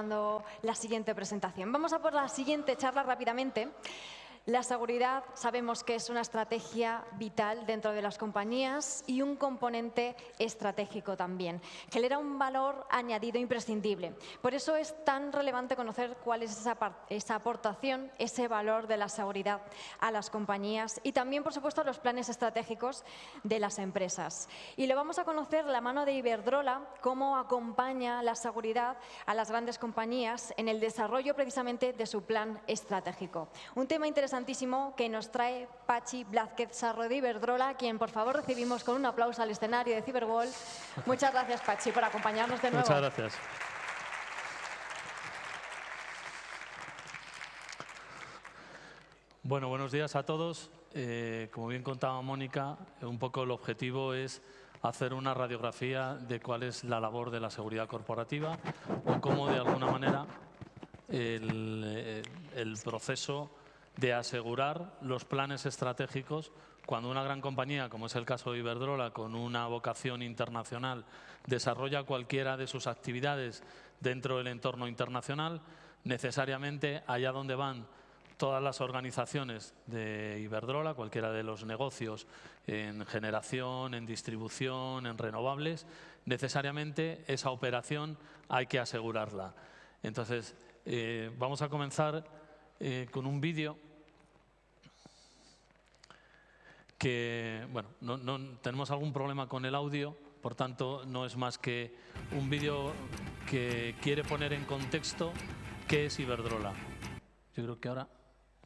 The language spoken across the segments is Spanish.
preparando la siguiente presentación. Vamos a por la siguiente charla rápidamente. La seguridad sabemos que es una estrategia vital dentro de las compañías y un componente estratégico también. Genera un valor añadido imprescindible. Por eso es tan relevante conocer cuál es esa aportación, ese valor de la seguridad a las compañías y también, por supuesto, los planes estratégicos de las empresas. Y lo vamos a conocer la mano de Iberdrola, cómo acompaña la seguridad a las grandes compañías en el desarrollo precisamente de su plan estratégico. Un tema interesantísimo que nos trae Patxi Blázquez Sarro de Iberdrola, a quien por favor recibimos con un aplauso al escenario de Cyberwall. Muchas gracias, Patxi, por acompañarnos de nuevo. Muchas gracias. Bueno, buenos días a todos. Como bien contaba Mónica, un poco el objetivo es hacer una radiografía de cuál es la labor de la seguridad corporativa o cómo, de alguna manera, el proceso de asegurar los planes estratégicos cuando una gran compañía, como es el caso de Iberdrola, con una vocación internacional, desarrolla cualquiera de sus actividades dentro del entorno internacional, necesariamente allá donde van todas las organizaciones de Iberdrola, cualquiera de los negocios en generación, en distribución, en renovables, necesariamente esa operación hay que asegurarla. Entonces, vamos a comenzar con un vídeo que, bueno, no tenemos algún problema con el audio, por tanto, no es más que un vídeo que quiere poner en contexto qué es Iberdrola. Yo creo que ahora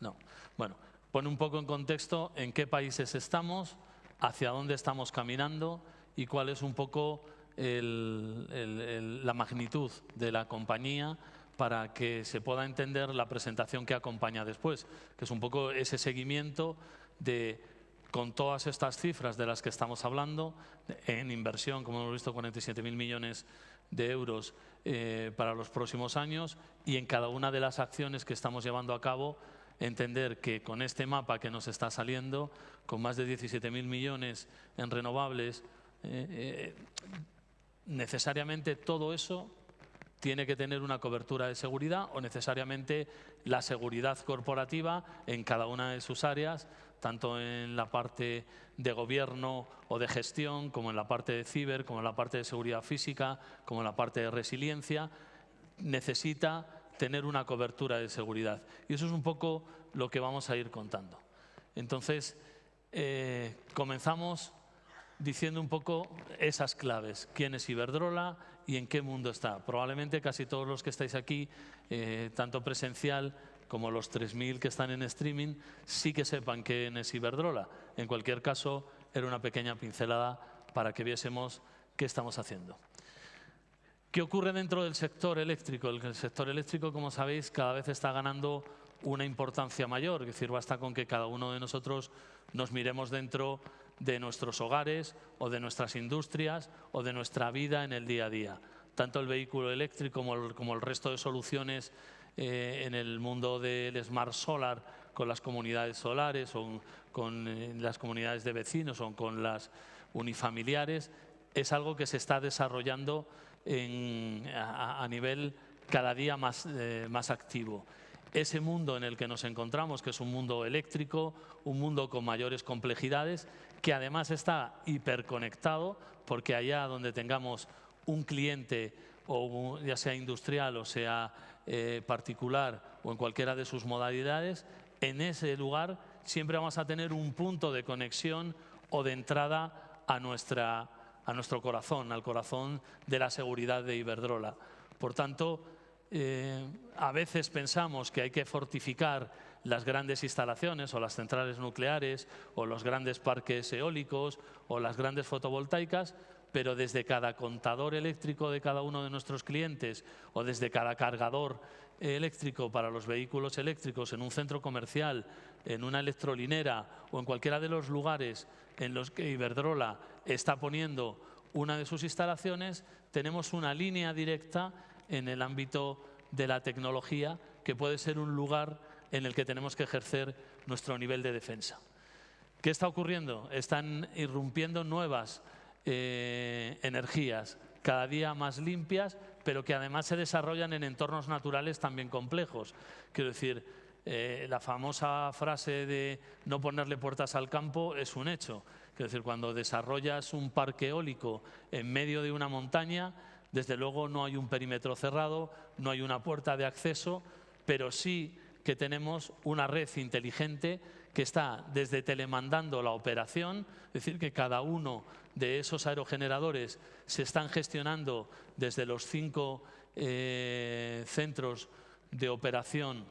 no. Bueno, pone un poco en contexto en qué países estamos, hacia dónde estamos caminando y cuál es un poco la magnitud de la compañía para que se pueda entender la presentación que acompaña después, que es un poco ese seguimiento de, con todas estas cifras de las que estamos hablando, en inversión, como hemos visto, 47.000 millones de euros para los próximos años, y en cada una de las acciones que estamos llevando a cabo, entender que con este mapa que nos está saliendo, con más de 17.000 millones en renovables, necesariamente todo eso tiene que tener una cobertura de seguridad o necesariamente la seguridad corporativa en cada una de sus áreas, tanto en la parte de gobierno o de gestión, como en la parte de ciber, como en la parte de seguridad física, como en la parte de resiliencia, necesita tener una cobertura de seguridad. Y eso es un poco lo que vamos a ir contando. Entonces, comenzamos diciendo un poco esas claves, quién es Iberdrola y en qué mundo está. Probablemente casi todos los que estáis aquí, tanto presencial como los 3.000 que están en streaming, sí que sepan quién es Iberdrola. En cualquier caso, era una pequeña pincelada para que viésemos qué estamos haciendo. ¿Qué ocurre dentro del sector eléctrico? El sector eléctrico, como sabéis, cada vez está ganando una importancia mayor. Es decir, basta con que cada uno de nosotros nos miremos dentro de nuestros hogares o de nuestras industrias o de nuestra vida en el día a día. Tanto el vehículo eléctrico como el resto de soluciones en el mundo del Smart Solar, con las comunidades solares o con las comunidades de vecinos o con las unifamiliares, es algo que se está desarrollando a nivel cada día más activo. Ese mundo en el que nos encontramos, que es un mundo eléctrico, un mundo con mayores complejidades, que además está hiperconectado, porque allá donde tengamos un cliente, o ya sea industrial o sea particular o en cualquiera de sus modalidades, en ese lugar siempre vamos a tener un punto de conexión o de entrada a nuestro corazón, al corazón de la seguridad de Iberdrola. Por tanto, a veces pensamos que hay que fortificar las grandes instalaciones o las centrales nucleares o los grandes parques eólicos o las grandes fotovoltaicas, pero desde cada contador eléctrico de cada uno de nuestros clientes o desde cada cargador eléctrico para los vehículos eléctricos en un centro comercial, en una electrolinera o en cualquiera de los lugares en los que Iberdrola está poniendo una de sus instalaciones, tenemos una línea directa en el ámbito de la tecnología que puede ser un lugar en el que tenemos que ejercer nuestro nivel de defensa. ¿Qué está ocurriendo? Están irrumpiendo nuevas energías, cada día más limpias, pero que además se desarrollan en entornos naturales también complejos. Quiero decir, la famosa frase de no ponerle puertas al campo es un hecho. Quiero decir, cuando desarrollas un parque eólico en medio de una montaña, desde luego no hay un perímetro cerrado, no hay una puerta de acceso, pero sí que tenemos una red inteligente que está desde telemandando la operación, es decir, que cada uno de esos aerogeneradores se están gestionando desde los 5 centros de operación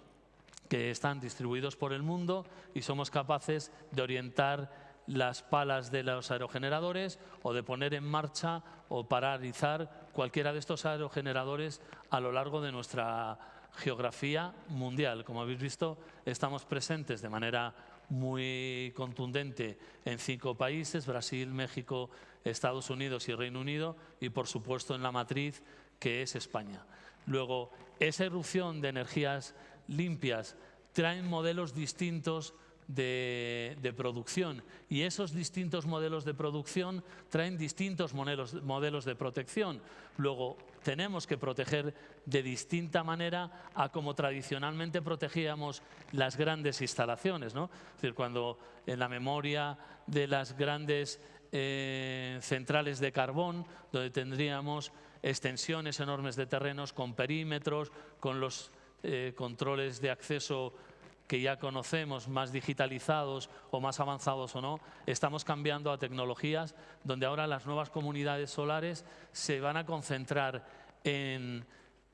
que están distribuidos por el mundo, y somos capaces de orientar las palas de los aerogeneradores o de poner en marcha o paralizar cualquiera de estos aerogeneradores a lo largo de nuestra geografía mundial. Como habéis visto, estamos presentes de manera muy contundente en 5 países: Brasil, México, Estados Unidos y Reino Unido, y por supuesto en la matriz, que es España. Luego, esa irrupción de energías limpias traen modelos distintos de producción, y esos distintos modelos de producción traen distintos modelos de protección. Luego, tenemos que proteger de distinta manera a como tradicionalmente protegíamos las grandes instalaciones, ¿no? Es decir, cuando en la memoria de las grandes centrales de carbón, donde tendríamos extensiones enormes de terrenos con perímetros, con los controles de acceso que ya conocemos, más digitalizados o más avanzados o no, estamos cambiando a tecnologías donde ahora las nuevas comunidades solares se van a concentrar en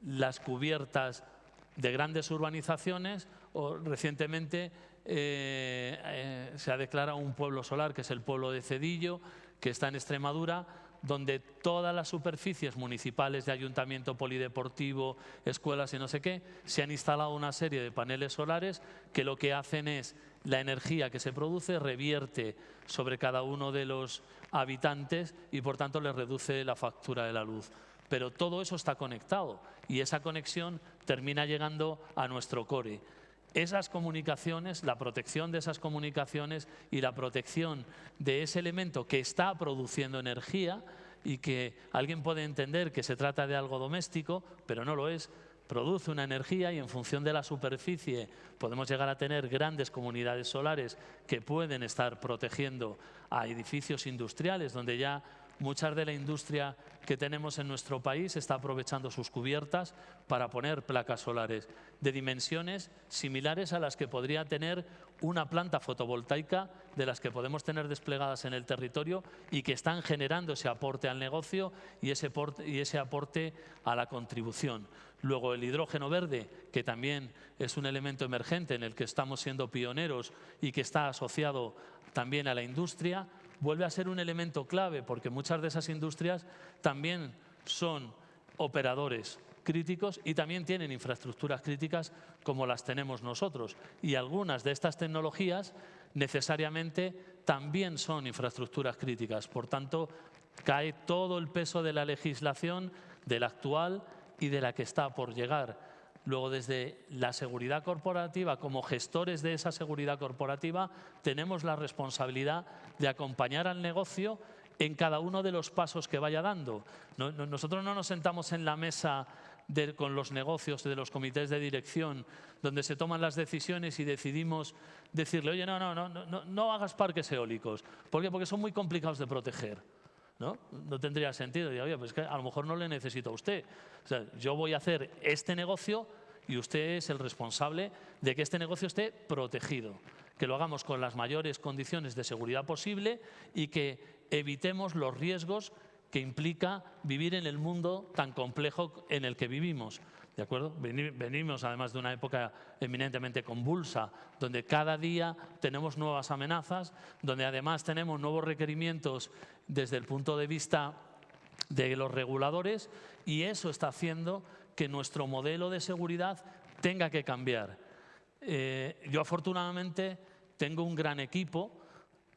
las cubiertas de grandes urbanizaciones, o recientemente se ha declarado un pueblo solar, que es el pueblo de Cedillo, que está en Extremadura, donde todas las superficies municipales de ayuntamiento, polideportivo, escuelas y no sé qué, se han instalado una serie de paneles solares que lo que hacen es, la energía que se produce revierte sobre cada uno de los habitantes y por tanto les reduce la factura de la luz. Pero todo eso está conectado y esa conexión termina llegando a nuestro core. Esas comunicaciones, la protección de esas comunicaciones y la protección de ese elemento que está produciendo energía, y que alguien puede entender que se trata de algo doméstico, pero no lo es, produce una energía, y en función de la superficie podemos llegar a tener grandes comunidades solares que pueden estar protegiendo a edificios industriales, donde ya mucha de la industria que tenemos en nuestro país está aprovechando sus cubiertas para poner placas solares de dimensiones similares a las que podría tener una planta fotovoltaica de las que podemos tener desplegadas en el territorio, y que están generando ese aporte al negocio y ese aporte a la contribución. Luego, el hidrógeno verde, que también es un elemento emergente en el que estamos siendo pioneros y que está asociado también a la industria, vuelve a ser un elemento clave, porque muchas de esas industrias también son operadores críticos y también tienen infraestructuras críticas como las tenemos nosotros. Y algunas de estas tecnologías necesariamente también son infraestructuras críticas. Por tanto, cae todo el peso de la legislación, de la actual y de la que está por llegar. Luego, desde la seguridad corporativa, como gestores de esa seguridad corporativa, tenemos la responsabilidad de acompañar al negocio en cada uno de los pasos que vaya dando. Nosotros no nos sentamos en la mesa con los negocios de los comités de dirección, donde se toman las decisiones y decidimos decirle: oye, no hagas parques eólicos. ¿Por qué? Porque son muy complicados de proteger. No tendría sentido. Digo, oye, pues que a lo mejor no le necesito a usted. O sea, yo voy a hacer este negocio y usted es el responsable de que este negocio esté protegido. Que lo hagamos con las mayores condiciones de seguridad posible y que evitemos los riesgos que implica vivir en el mundo tan complejo en el que vivimos. ¿De acuerdo? Venimos además de una época eminentemente convulsa, donde cada día tenemos nuevas amenazas, donde además tenemos nuevos requerimientos desde el punto de vista de los reguladores, y eso está haciendo que nuestro modelo de seguridad tenga que cambiar. Yo afortunadamente tengo un gran equipo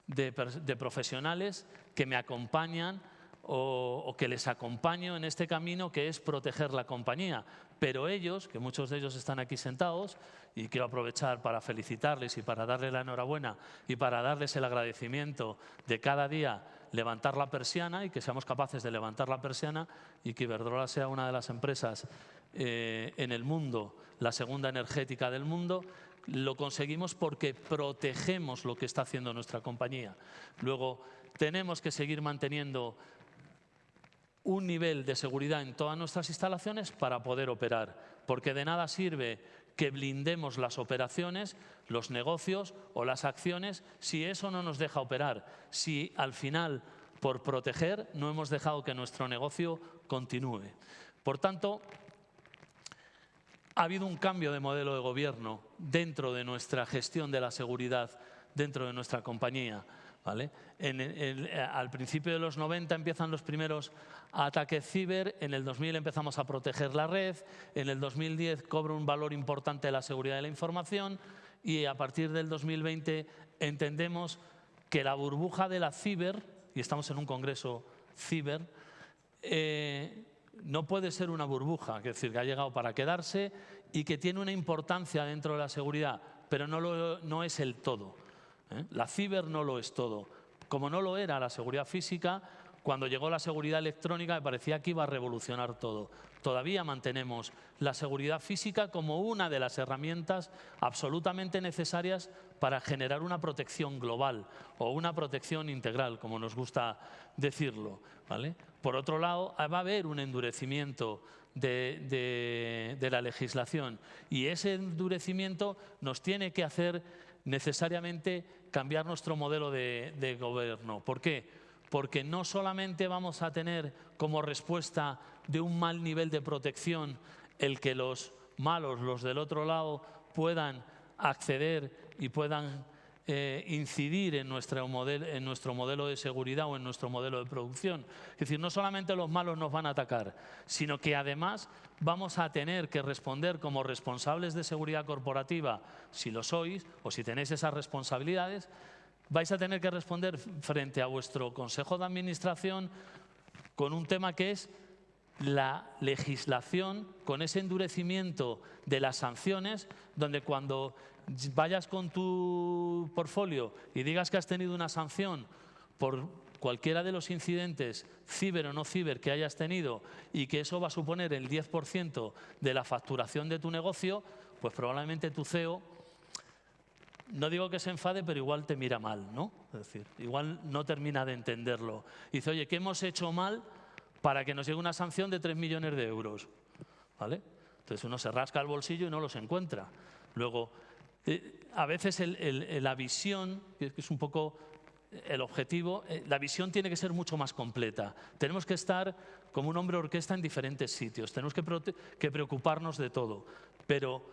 de profesionales que me acompañan o que les acompaño en este camino que es proteger la compañía. Pero ellos, que muchos de ellos están aquí sentados, y quiero aprovechar para felicitarles y para darles la enhorabuena y para darles el agradecimiento de cada día levantar la persiana y que seamos capaces de levantar la persiana y que Iberdrola sea una de las empresas en el mundo, la segunda energética del mundo. Lo conseguimos porque protegemos lo que está haciendo nuestra compañía. Luego, tenemos que seguir manteniendo un nivel de seguridad en todas nuestras instalaciones para poder operar, porque de nada sirve que blindemos las operaciones, los negocios o las acciones si eso no nos deja operar, si al final, por proteger, no hemos dejado que nuestro negocio continúe. Por tanto, ha habido un cambio de modelo de gobierno dentro de nuestra gestión de la seguridad dentro de nuestra compañía. ¿Vale? Al principio de los 90 empiezan los primeros ataques ciber, en el 2000 empezamos a proteger la red, en el 2010 cobra un valor importante la seguridad de la información y a partir del 2020 entendemos que la burbuja de la ciber, y estamos en un congreso ciber, no puede ser una burbuja, es decir, que ha llegado para quedarse y que tiene una importancia dentro de la seguridad, pero no es el todo. La ciber no lo es todo. Como no lo era la seguridad física, cuando llegó la seguridad electrónica me parecía que iba a revolucionar todo. Todavía mantenemos la seguridad física como una de las herramientas absolutamente necesarias para generar una protección global o una protección integral, como nos gusta decirlo, ¿vale? Por otro lado, va a haber un endurecimiento de la legislación y ese endurecimiento nos tiene que hacer necesariamente cambiar nuestro modelo de gobierno. ¿Por qué? Porque no solamente vamos a tener como respuesta de un mal nivel de protección el que los malos, los del otro lado, puedan acceder y puedan incidir en nuestro modelo de seguridad o en nuestro modelo de producción. Es decir, no solamente los malos nos van a atacar, sino que además vamos a tener que responder como responsables de seguridad corporativa, si lo sois o si tenéis esas responsabilidades, vais a tener que responder frente a vuestro consejo de administración con un tema que es la legislación, con ese endurecimiento de las sanciones, donde cuando vayas con tu portfolio y digas que has tenido una sanción por cualquiera de los incidentes, ciber o no ciber, que hayas tenido y que eso va a suponer el 10% de la facturación de tu negocio, pues probablemente tu CEO, no digo que se enfade, pero igual te mira mal, ¿no? Es decir, igual no termina de entenderlo. Dice, oye, ¿qué hemos hecho mal para que nos llegue una sanción de 3 millones de euros? ¿Vale? Entonces uno se rasca el bolsillo y no los encuentra. Luego, a veces la visión, que es un poco el objetivo, la visión tiene que ser mucho más completa. Tenemos que estar como un hombre orquesta en diferentes sitios, tenemos que preocuparnos de todo, pero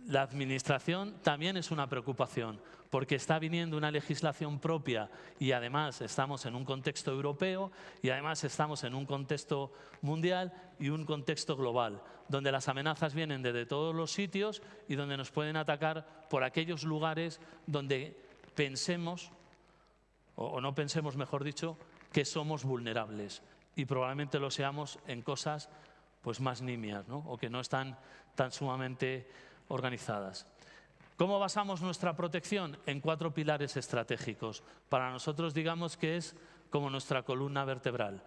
la administración también es una preocupación, porque está viniendo una legislación propia y además estamos en un contexto europeo y además estamos en un contexto mundial y un contexto global, donde las amenazas vienen desde todos los sitios y donde nos pueden atacar por aquellos lugares donde pensemos, o no pensemos, mejor dicho, que somos vulnerables y probablemente lo seamos en cosas pues más nimias, ¿no? O que no están tan sumamente organizadas. ¿Cómo basamos nuestra protección? En 4 pilares estratégicos. Para nosotros, digamos que es como nuestra columna vertebral.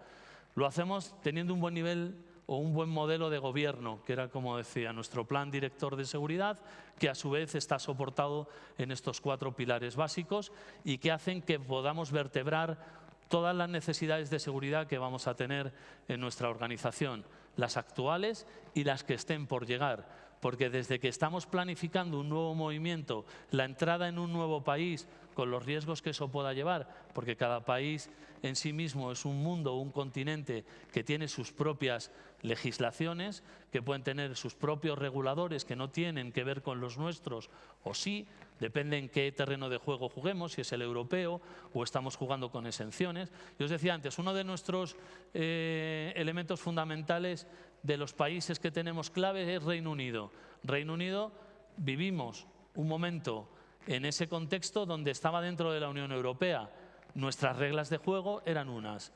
Lo hacemos teniendo un buen nivel o un buen modelo de gobierno, que era, como decía, nuestro plan director de seguridad, que a su vez está soportado en estos 4 pilares básicos y que hacen que podamos vertebrar todas las necesidades de seguridad que vamos a tener en nuestra organización, las actuales y las que estén por llegar. Porque desde que estamos planificando un nuevo movimiento, la entrada en un nuevo país, con los riesgos que eso pueda llevar, porque cada país en sí mismo es un mundo, un continente que tiene sus propias legislaciones, que pueden tener sus propios reguladores que no tienen que ver con los nuestros, o sí, depende en qué terreno de juego juguemos, si es el europeo o estamos jugando con exenciones. Yo os decía antes, uno de nuestros elementos fundamentales de los países que tenemos clave es Reino Unido. Reino Unido, vivimos un momento en ese contexto donde estaba dentro de la Unión Europea. Nuestras reglas de juego eran unas.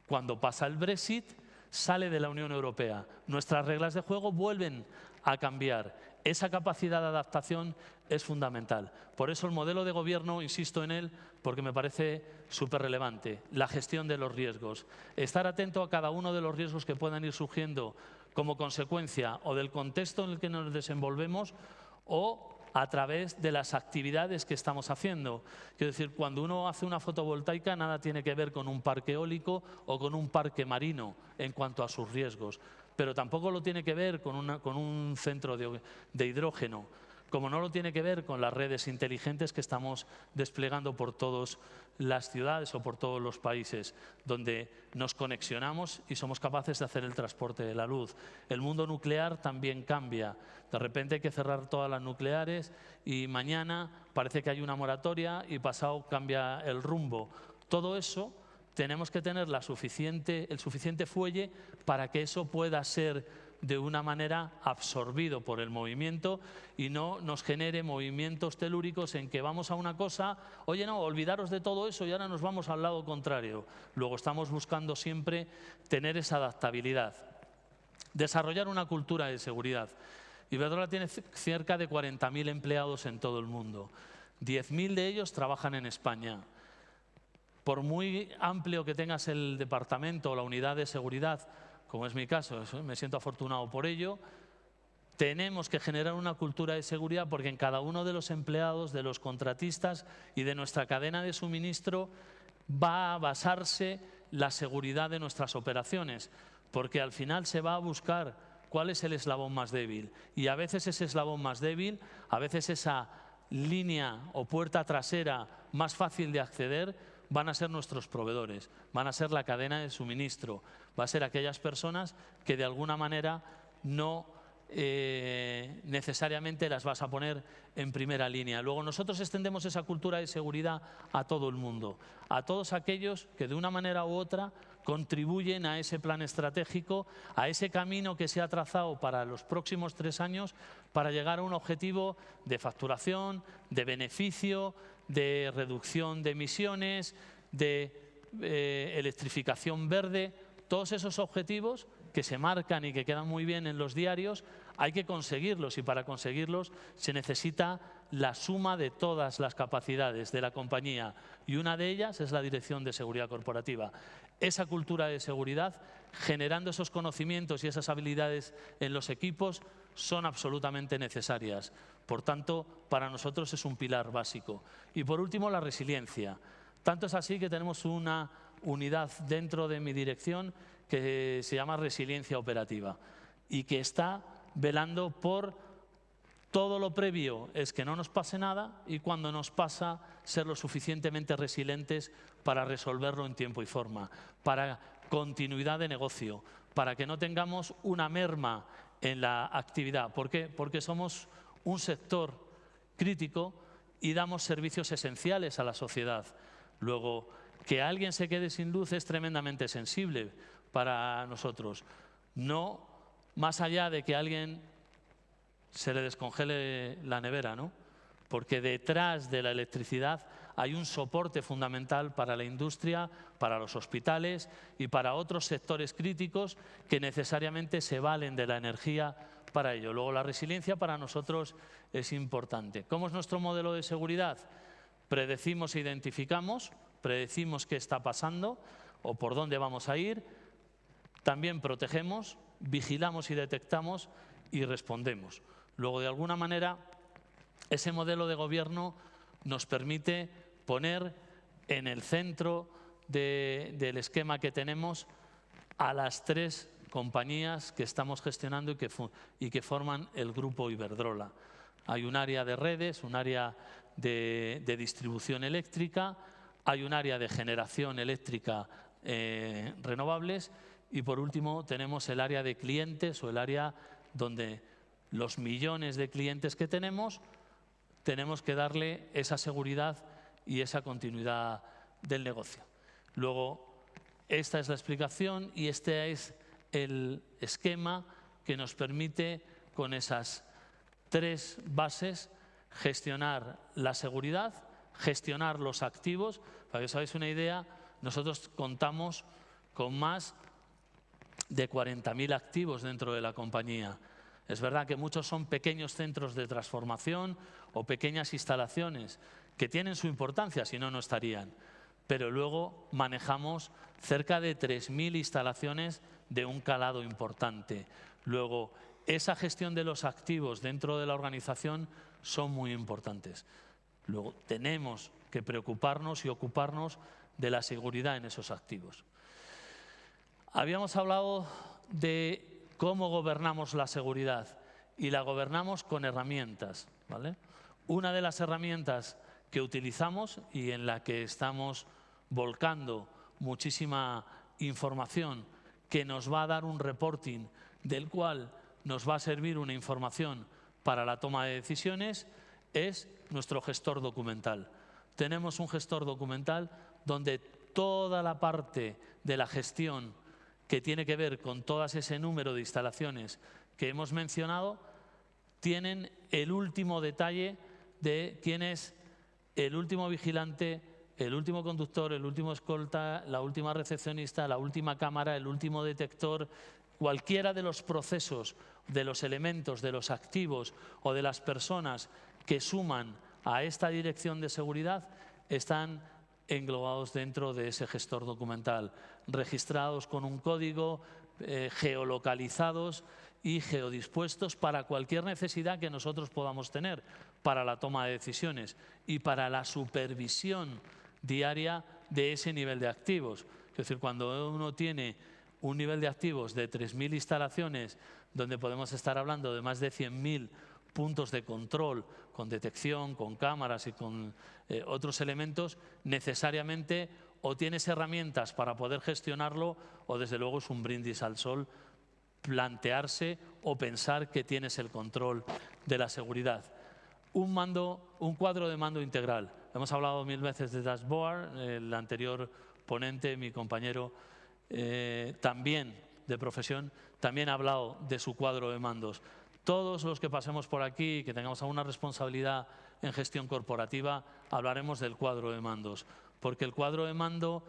Cuando pasa el Brexit, sale de la Unión Europea. Nuestras reglas de juego vuelven a cambiar. Esa capacidad de adaptación es fundamental. Por eso el modelo de gobierno, insisto en él, porque me parece súper relevante. La gestión de los riesgos. Estar atento a cada uno de los riesgos que puedan ir surgiendo como consecuencia o del contexto en el que nos desenvolvemos o a través de las actividades que estamos haciendo. Quiero decir, cuando uno hace una fotovoltaica, nada tiene que ver con un parque eólico o con un parque marino en cuanto a sus riesgos, pero tampoco lo tiene que ver con un centro de hidrógeno, como no lo tiene que ver con las redes inteligentes que estamos desplegando por todas las ciudades o por todos los países, donde nos conexionamos y somos capaces de hacer el transporte de la luz. El mundo nuclear también cambia. De repente hay que cerrar todas las nucleares y mañana parece que hay una moratoria y pasado cambia el rumbo. Todo eso tenemos que tener el suficiente fuelle para que eso pueda ser de una manera absorbido por el movimiento y no nos genere movimientos telúricos en que vamos a una cosa, oye, no, olvidaros de todo eso y ahora nos vamos al lado contrario. Luego estamos buscando siempre tener esa adaptabilidad. Desarrollar una cultura de seguridad. Iberdrola tiene cerca de 40.000 empleados en todo el mundo. 10.000 de ellos trabajan en España. Por muy amplio que tengas el departamento o la unidad de seguridad, como es mi caso, me siento afortunado por ello, tenemos que generar una cultura de seguridad porque en cada uno de los empleados, de los contratistas y de nuestra cadena de suministro va a basarse la seguridad de nuestras operaciones, porque al final se va a buscar cuál es el eslabón más débil y a veces ese eslabón más débil, a veces esa línea o puerta trasera más fácil de acceder van a ser nuestros proveedores, van a ser la cadena de suministro, va a ser aquellas personas que de alguna manera no necesariamente las vas a poner en primera línea. Luego nosotros extendemos esa cultura de seguridad a todo el mundo, a todos aquellos que de una manera u otra contribuyen a ese plan estratégico, a ese camino que se ha trazado para los próximos 3 años para llegar a un objetivo de facturación, de beneficio, de reducción de emisiones, de electrificación verde. Todos esos objetivos que se marcan y que quedan muy bien en los diarios, hay que conseguirlos y para conseguirlos se necesita la suma de todas las capacidades de la compañía y una de ellas es la Dirección de Seguridad Corporativa. Esa cultura de seguridad, generando esos conocimientos y esas habilidades en los equipos, son absolutamente necesarias. Por tanto, para nosotros es un pilar básico. Y por último, la resiliencia. Tanto es así que tenemos una unidad dentro de mi dirección que se llama Resiliencia Operativa y que está velando por todo lo previo, es que no nos pase nada y cuando nos pasa, ser lo suficientemente resilientes para resolverlo en tiempo y forma, para continuidad de negocio, para que no tengamos una merma en la actividad. ¿Por qué? Porque somos un sector crítico y damos servicios esenciales a la sociedad. Luego, que alguien se quede sin luz es tremendamente sensible para nosotros. No más allá de que a alguien se le descongele la nevera, ¿no? Porque detrás de la electricidad hay un soporte fundamental para la industria, para los hospitales y para otros sectores críticos que necesariamente se valen de la energía para ello. Luego, la resiliencia para nosotros es importante. ¿Cómo es nuestro modelo de seguridad? Predecimos e identificamos, predecimos qué está pasando o por dónde vamos a ir, también protegemos, vigilamos y detectamos y respondemos. Luego, de alguna manera, ese modelo de gobierno nos permite poner en el centro del esquema que tenemos a las 3 compañías que estamos gestionando y que forman el grupo Iberdrola. Hay un área de redes, un área de distribución eléctrica, hay un área de generación eléctrica renovables y, por último, tenemos el área de clientes o el área donde los millones de clientes que tenemos que darle esa seguridad y esa continuidad del negocio. Luego, esta es la explicación y este es el esquema que nos permite, con esas 3 bases, gestionar la seguridad, gestionar los activos. Para que os hagáis una idea, nosotros contamos con más de 40.000 activos dentro de la compañía. Es verdad que muchos son pequeños centros de transformación o pequeñas instalaciones que tienen su importancia, si no, no estarían. Pero luego manejamos cerca de 3.000 instalaciones de un calado importante. Luego, esa gestión de los activos dentro de la organización son muy importantes. Luego, tenemos que preocuparnos y ocuparnos de la seguridad en esos activos. Habíamos hablado de cómo gobernamos la seguridad y la gobernamos con herramientas, ¿vale? Una de las herramientas que utilizamos y en la que estamos volcando muchísima información que nos va a dar un reporting del cual nos va a servir una información para la toma de decisiones es nuestro gestor documental. Tenemos un gestor documental donde toda la parte de la gestión que tiene que ver con todo ese número de instalaciones que hemos mencionado, tienen el último detalle de quién es el último vigilante, el último conductor, el último escolta, la última recepcionista, la última cámara, el último detector. Cualquiera de los procesos, de los elementos, de los activos o de las personas que suman a esta dirección de seguridad están englobados dentro de ese gestor documental, registrados con un código, geolocalizados y geodispuestos para cualquier necesidad que nosotros podamos tener para la toma de decisiones y para la supervisión diaria de ese nivel de activos. Es decir, cuando uno tiene un nivel de activos de 3.000 instalaciones, donde podemos estar hablando de más de 100.000 puntos de control, con detección, con cámaras y con otros elementos, necesariamente o tienes herramientas para poder gestionarlo o desde luego es un brindis al sol plantearse o pensar que tienes el control de la seguridad. Un cuadro de mando integral. Hemos hablado 1000 veces de dashboard, el anterior ponente, mi compañero también de profesión, también ha hablado de su cuadro de mandos. Todos los que pasemos por aquí, que tengamos alguna responsabilidad en gestión corporativa, hablaremos del cuadro de mandos, porque el cuadro de mando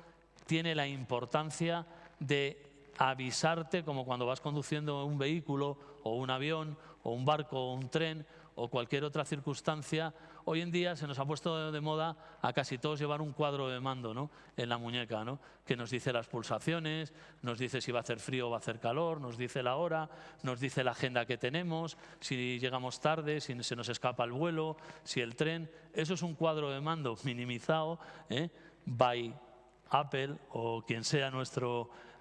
tiene la importancia de avisarte, como cuando vas conduciendo un vehículo o un avión o un barco o un tren o cualquier otra circunstancia. Hoy en día se nos ha puesto de moda a casi todos llevar un cuadro de mando, ¿no?, en la muñeca, ¿no?, que nos dice las pulsaciones, nos dice si va a hacer frío o va a hacer calor, nos dice la hora, nos dice la agenda que tenemos, si llegamos tarde, si se nos escapa el vuelo, si el tren. Eso es un cuadro de mando minimizado by Apple o quien sea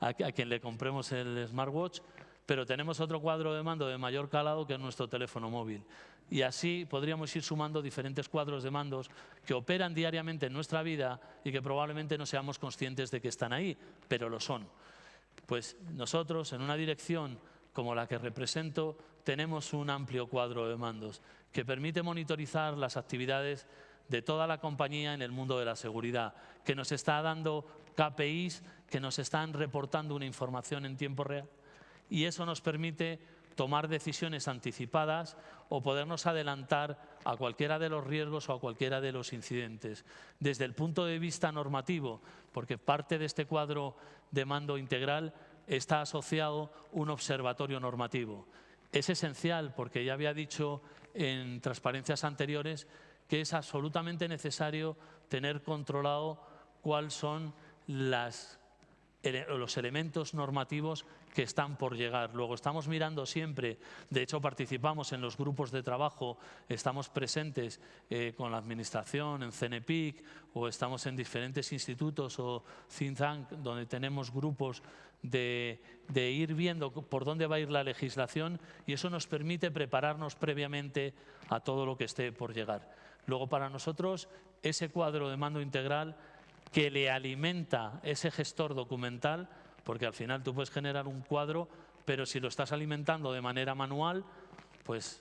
a quien le compremos el smartwatch, pero tenemos otro cuadro de mando de mayor calado que es nuestro teléfono móvil. Y así podríamos ir sumando diferentes cuadros de mandos que operan diariamente en nuestra vida y que probablemente no seamos conscientes de que están ahí, pero lo son. Pues nosotros, en una dirección como la que represento, tenemos un amplio cuadro de mandos que permite monitorizar las actividades de toda la compañía en el mundo de la seguridad, que nos está dando KPIs, que nos están reportando una información en tiempo real, y eso nos permite tomar decisiones anticipadas o podernos adelantar a cualquiera de los riesgos o a cualquiera de los incidentes. Desde el punto de vista normativo, porque parte de este cuadro de mando integral está asociado un observatorio normativo. Es esencial, porque ya había dicho en transparencias anteriores que es absolutamente necesario tener controlado cuáles son los elementos normativos que están por llegar. Luego estamos mirando siempre, de hecho participamos en los grupos de trabajo, estamos presentes con la administración, en CENEPIC, o estamos en diferentes institutos o think tank donde tenemos grupos de ir viendo por dónde va a ir la legislación, y eso nos permite prepararnos previamente a todo lo que esté por llegar. Luego, para nosotros, ese cuadro de mando integral que le alimenta ese gestor documental, porque al final tú puedes generar un cuadro, pero si lo estás alimentando de manera manual, pues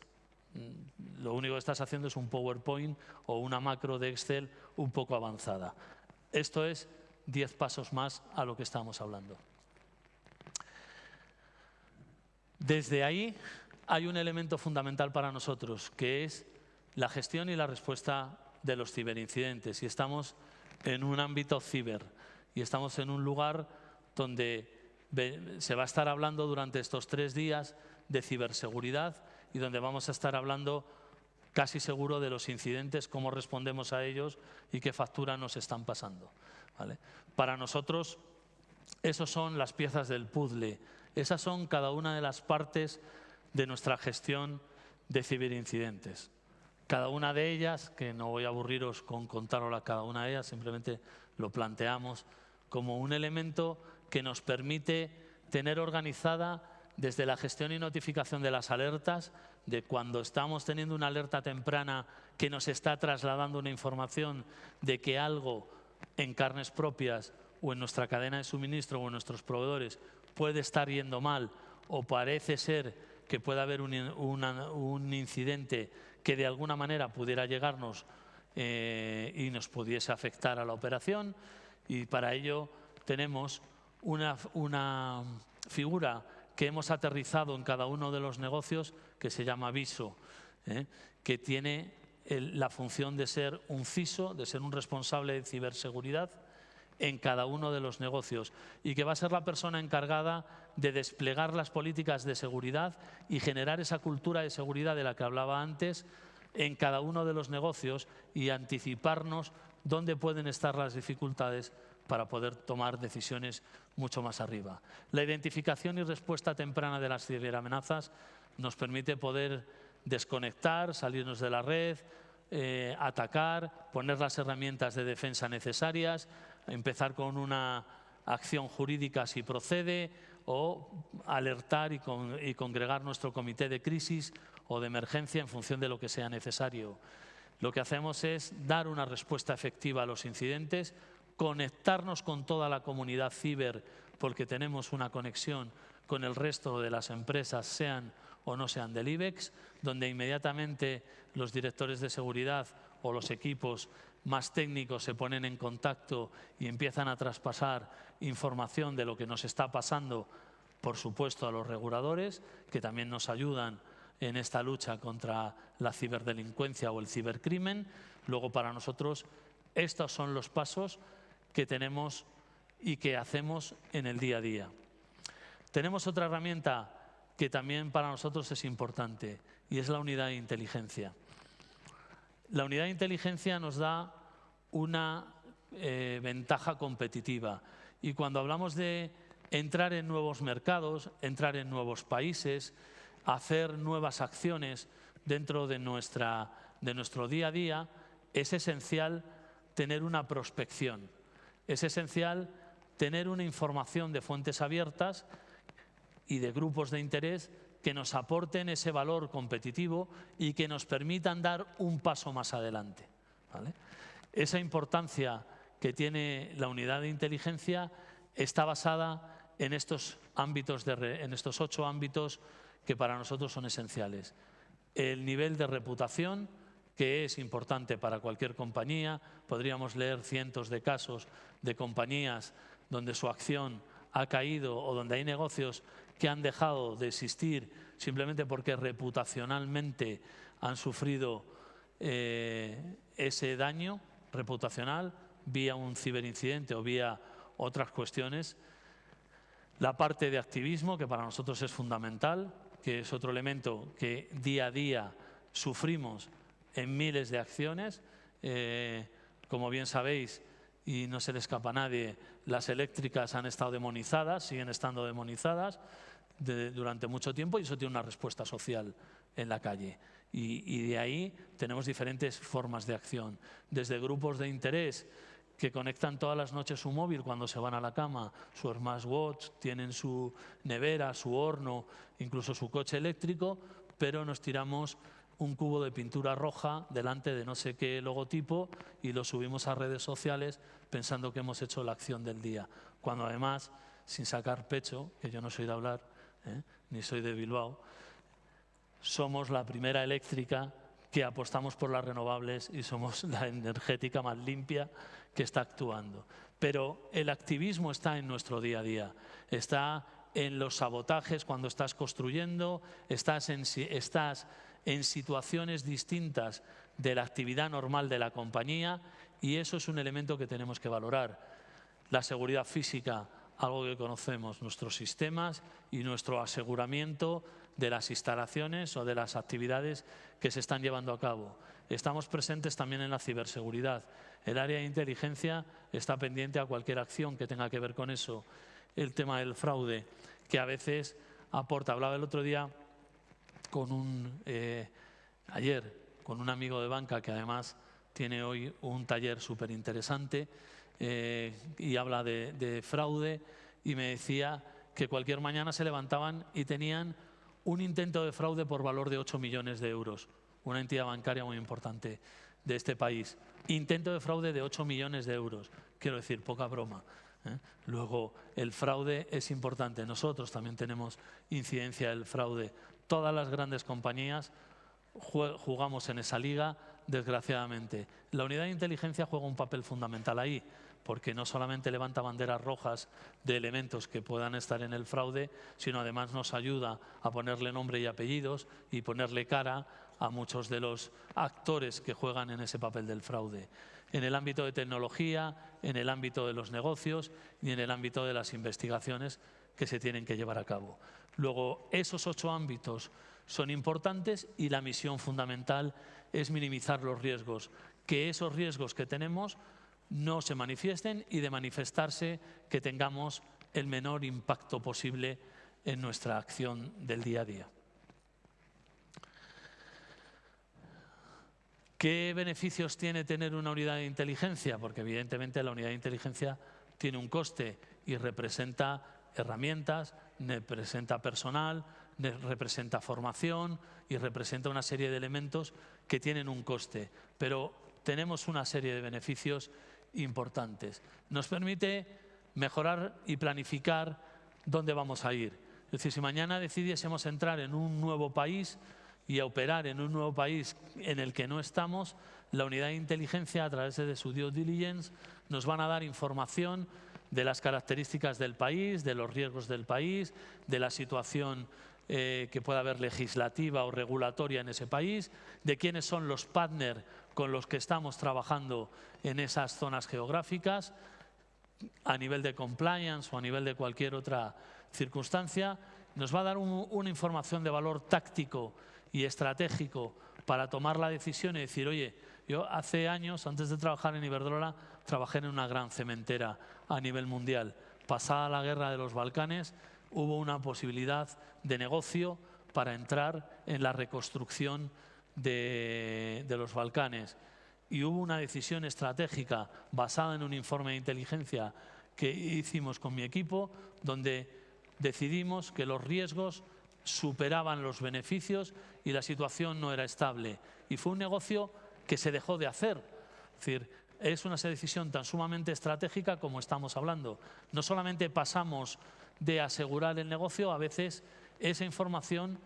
lo único que estás haciendo es un PowerPoint o una macro de Excel un poco avanzada. Esto es 10 pasos más a lo que estamos hablando. Desde ahí hay un elemento fundamental para nosotros, que es la gestión y la respuesta de los ciberincidentes. Y estamos en un ámbito ciber y estamos en un lugar donde se va a estar hablando durante estos 3 días de ciberseguridad y donde vamos a estar hablando casi seguro de los incidentes, cómo respondemos a ellos y qué factura nos están pasando, ¿vale? Para nosotros, esas son las piezas del puzzle, esas son cada una de las partes de nuestra gestión de ciberincidentes. Cada una de ellas, que no voy a aburriros con contarosla cada una de ellas, simplemente lo planteamos como un elemento que nos permite tener organizada desde la gestión y notificación de las alertas, de cuando estamos teniendo una alerta temprana que nos está trasladando una información de que algo en carnes propias o en nuestra cadena de suministro o en nuestros proveedores puede estar yendo mal o parece ser que puede haber un incidente que de alguna manera pudiera llegarnos y nos pudiese afectar a la operación. Y para ello tenemos una figura que hemos aterrizado en cada uno de los negocios que se llama VISO, que tiene la función de ser un CISO, de ser un responsable de ciberseguridad en cada uno de los negocios y que va a ser la persona encargada de desplegar las políticas de seguridad y generar esa cultura de seguridad de la que hablaba antes en cada uno de los negocios y anticiparnos dónde pueden estar las dificultades para poder tomar decisiones mucho más arriba. La identificación y respuesta temprana de las ciberamenazas nos permite poder desconectar, salirnos de la red, atacar, poner las herramientas de defensa necesarias, empezar con una acción jurídica si procede o alertar y congregar nuestro comité de crisis o de emergencia en función de lo que sea necesario. Lo que hacemos es dar una respuesta efectiva a los incidentes, conectarnos con toda la comunidad ciber porque tenemos una conexión con el resto de las empresas, sean o no sean del IBEX, donde inmediatamente los directores de seguridad o los equipos más técnicos se ponen en contacto y empiezan a traspasar información de lo que nos está pasando, por supuesto, a los reguladores, que también nos ayudan en esta lucha contra la ciberdelincuencia o el cibercrimen. Luego, para nosotros, estos son los pasos que tenemos y que hacemos en el día a día. Tenemos otra herramienta que también para nosotros es importante y es la unidad de inteligencia. La unidad de inteligencia nos da una ventaja competitiva y cuando hablamos de entrar en nuevos mercados, entrar en nuevos países, hacer nuevas acciones dentro de nuestro día a día, es esencial tener una prospección. Es esencial tener una información de fuentes abiertas y de grupos de interés que nos aporten ese valor competitivo y que nos permitan dar un paso más adelante, ¿vale? Esa importancia que tiene la unidad de inteligencia está basada en estos ámbitos, en estos 8 ámbitos que para nosotros son esenciales. El nivel de reputación, que es importante para cualquier compañía. Podríamos leer cientos de casos de compañías donde su acción ha caído o donde hay negocios que han dejado de existir simplemente porque reputacionalmente han sufrido ese daño reputacional vía un ciberincidente o vía otras cuestiones. La parte de activismo, que para nosotros es fundamental, que es otro elemento que día a día sufrimos en miles de acciones. Como bien sabéis, y no se le escapa a nadie, las eléctricas han estado demonizadas, siguen estando demonizadas durante mucho tiempo y eso tiene una respuesta social en la calle. Y de ahí tenemos diferentes formas de acción, desde grupos de interés que conectan todas las noches su móvil cuando se van a la cama, su smartwatch, tienen su nevera, su horno, incluso su coche eléctrico, pero nos tiramos un cubo de pintura roja delante de no sé qué logotipo y lo subimos a redes sociales pensando que hemos hecho la acción del día, cuando además, sin sacar pecho, que yo no soy de hablar, ni soy de Bilbao, somos la primera eléctrica que apostamos por las renovables y somos la energética más limpia que está actuando. Pero el activismo está en nuestro día a día, está en los sabotajes cuando estás construyendo, estás en situaciones distintas de la actividad normal de la compañía y eso es un elemento que tenemos que valorar. La seguridad física algo que conocemos, nuestros sistemas y nuestro aseguramiento de las instalaciones o de las actividades que se están llevando a cabo. Estamos presentes también en la ciberseguridad. El área de inteligencia está pendiente a cualquier acción que tenga que ver con eso. El tema del fraude, que a veces aporta. Hablaba el otro día ayer con un amigo de banca que además tiene hoy un taller súper interesante y habla de fraude, y me decía que cualquier mañana se levantaban y tenían un intento de fraude por valor de 8 millones de euros, una entidad bancaria muy importante de este país. Intento de fraude de 8 millones de euros, quiero decir, poca broma. Luego, el fraude es importante. Nosotros también tenemos incidencia del fraude. Todas las grandes compañías jugamos en esa liga, desgraciadamente. La unidad de inteligencia juega un papel fundamental ahí, porque no solamente levanta banderas rojas de elementos que puedan estar en el fraude, sino además nos ayuda a ponerle nombre y apellidos y ponerle cara a muchos de los actores que juegan en ese papel del fraude. En el ámbito de tecnología, en el ámbito de los negocios y en el ámbito de las investigaciones que se tienen que llevar a cabo. Luego, esos 8 ámbitos son importantes y la misión fundamental es minimizar los riesgos, que esos riesgos que tenemos no se manifiesten y, de manifestarse, que tengamos el menor impacto posible en nuestra acción del día a día. ¿Qué beneficios tiene tener una unidad de inteligencia? Porque evidentemente la unidad de inteligencia tiene un coste y representa herramientas, representa personal, representa formación y representa una serie de elementos que tienen un coste. Pero tenemos una serie de beneficios importantes. Nos permite mejorar y planificar dónde vamos a ir. Es decir, si mañana decidiésemos entrar en un nuevo país y a operar en un nuevo país en el que no estamos, la unidad de inteligencia, a través de su due diligence, nos van a dar información de las características del país, de los riesgos del país, de la situación que pueda haber legislativa o regulatoria en ese país, de quiénes son los partners con los que estamos trabajando en esas zonas geográficas, a nivel de compliance o a nivel de cualquier otra circunstancia. Nos va a dar una información de valor táctico y estratégico para tomar la decisión y decir, oye, yo hace años, antes de trabajar en Iberdrola, trabajé en una gran cementera a nivel mundial. Pasada la guerra de los Balcanes, hubo una posibilidad de negocio para entrar en la reconstrucción de los Balcanes. Y hubo una decisión estratégica basada en un informe de inteligencia que hicimos con mi equipo, donde decidimos que los riesgos superaban los beneficios y la situación no era estable. Y fue un negocio que se dejó de hacer. Es decir, es una decisión tan sumamente estratégica como estamos hablando. No solamente pasamos de asegurar el negocio, a veces esa información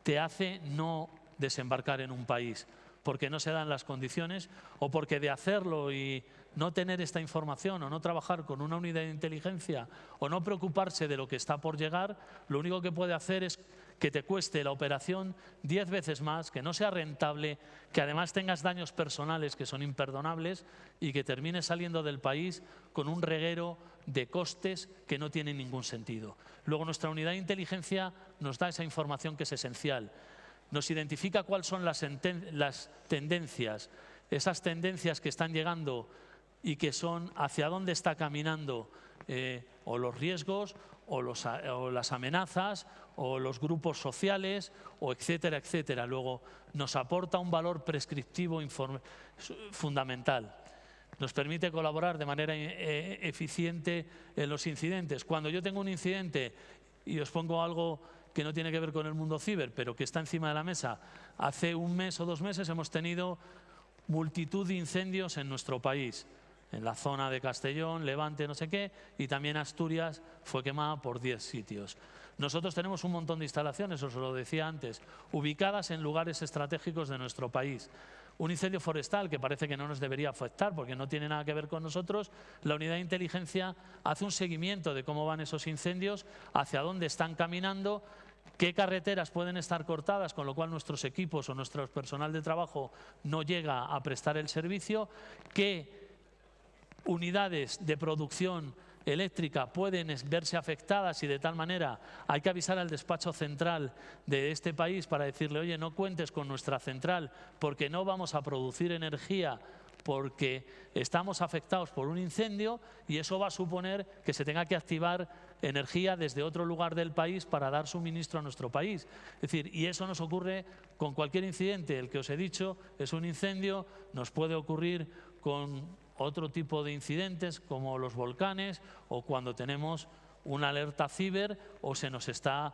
te hace no desembarcar en un país porque no se dan las condiciones, o porque de hacerlo y no tener esta información o no trabajar con una unidad de inteligencia o no preocuparse de lo que está por llegar, lo único que puede hacer es que te cueste la operación 10 veces más, que no sea rentable, que además tengas daños personales que son imperdonables y que termines saliendo del país con un reguero de costes que no tienen ningún sentido. Luego, nuestra unidad de inteligencia nos da esa información que es esencial. Nos identifica cuáles son las tendencias, esas tendencias que están llegando y que son hacia dónde está caminando o los riesgos o las amenazas o los grupos sociales, o etcétera, etcétera. Luego nos aporta un valor prescriptivo fundamental. Nos permite colaborar de manera eficiente en los incidentes. Cuando yo tengo un incidente, y os pongo algo que no tiene que ver con el mundo ciber, pero que está encima de la mesa, hace un mes o 2 meses hemos tenido multitud de incendios en nuestro país, en la zona de Castellón, Levante, no sé qué, y también Asturias fue quemada por 10 sitios. Nosotros tenemos un montón de instalaciones, os lo decía antes, ubicadas en lugares estratégicos de nuestro país. Un incendio forestal que parece que no nos debería afectar porque no tiene nada que ver con nosotros, la unidad de inteligencia hace un seguimiento de cómo van esos incendios, hacia dónde están caminando, qué carreteras pueden estar cortadas, con lo cual nuestros equipos o nuestro personal de trabajo no llega a prestar el servicio, qué unidades de producción eléctrica pueden verse afectadas y de tal manera hay que avisar al despacho central de este país para decirle, oye, no cuentes con nuestra central porque no vamos a producir energía porque estamos afectados por un incendio, y eso va a suponer que se tenga que activar energía desde otro lugar del país para dar suministro a nuestro país. Es decir, y eso nos ocurre con cualquier incidente. El que os he dicho es un incendio, nos puede ocurrir con otro tipo de incidentes como los volcanes o cuando tenemos una alerta ciber o se nos está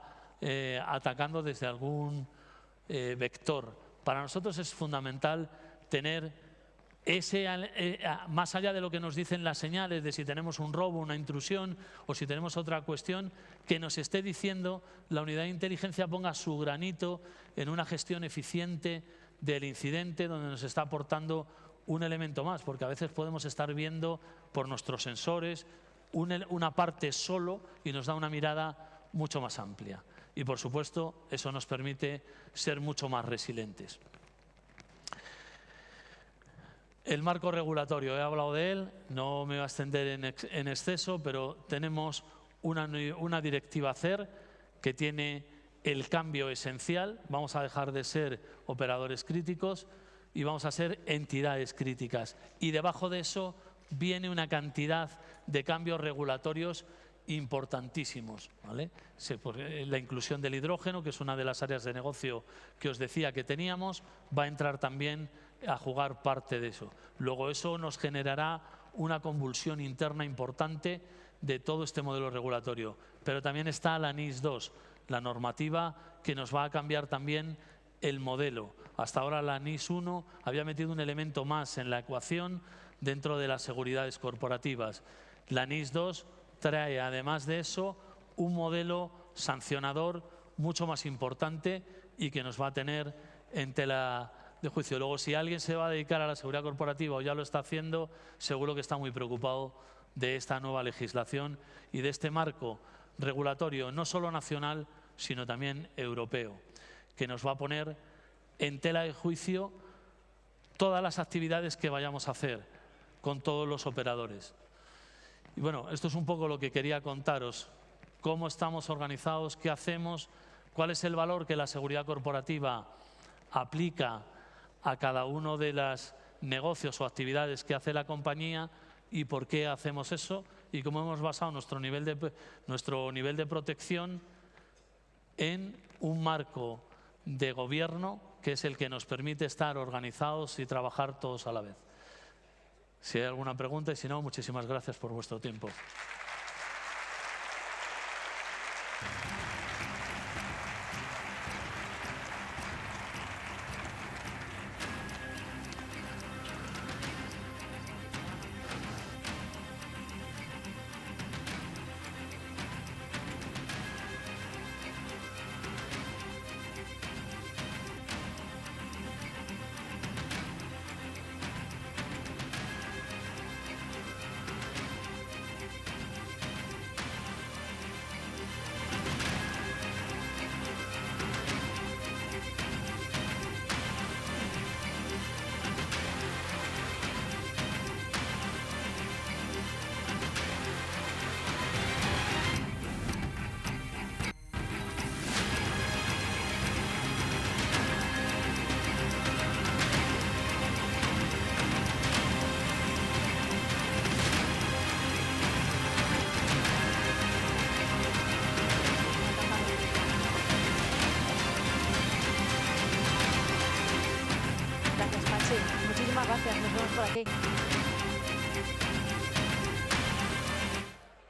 atacando desde algún vector. Para nosotros es fundamental tener más allá de lo que nos dicen las señales de si tenemos un robo, una intrusión o si tenemos otra cuestión, que nos esté diciendo la unidad de inteligencia ponga su granito en una gestión eficiente del incidente donde nos está aportando un elemento más, porque a veces podemos estar viendo por nuestros sensores una parte solo y nos da una mirada mucho más amplia. Y por supuesto eso nos permite ser mucho más resilientes. El marco regulatorio, he hablado de él, no me voy a extender en exceso, pero tenemos una directiva CER que tiene el cambio esencial. Vamos a dejar de ser operadores críticos y vamos a ser entidades críticas. Y debajo de eso viene una cantidad de cambios regulatorios importantísimos, ¿vale? La inclusión del hidrógeno, que es una de las áreas de negocio que os decía que teníamos, va a entrar también a jugar parte de eso. Luego eso nos generará una convulsión interna importante de todo este modelo regulatorio. Pero también está la NIS 2, la normativa que nos va a cambiar también el modelo. Hasta ahora la NIS 1 había metido un elemento más en la ecuación dentro de las seguridades corporativas. La NIS 2 trae, además de eso, un modelo sancionador mucho más importante y que nos va a tener en tela de juicio. Luego, si alguien se va a dedicar a la seguridad corporativa o ya lo está haciendo, seguro que está muy preocupado de esta nueva legislación y de este marco regulatorio, no solo nacional, sino también europeo, que nos va a poner en tela de juicio todas las actividades que vayamos a hacer con todos los operadores. Y bueno, esto es un poco lo que quería contaros, cómo estamos organizados, qué hacemos, cuál es el valor que la seguridad corporativa aplica a cada uno de los negocios o actividades que hace la compañía y por qué hacemos eso y cómo hemos basado nuestro nivel de protección en un marco de gobierno que es el que nos permite estar organizados y trabajar todos a la vez. Si hay alguna pregunta y si no, muchísimas gracias por vuestro tiempo. Gracias, Pachi. Muchísimas gracias. Nos vemos por aquí.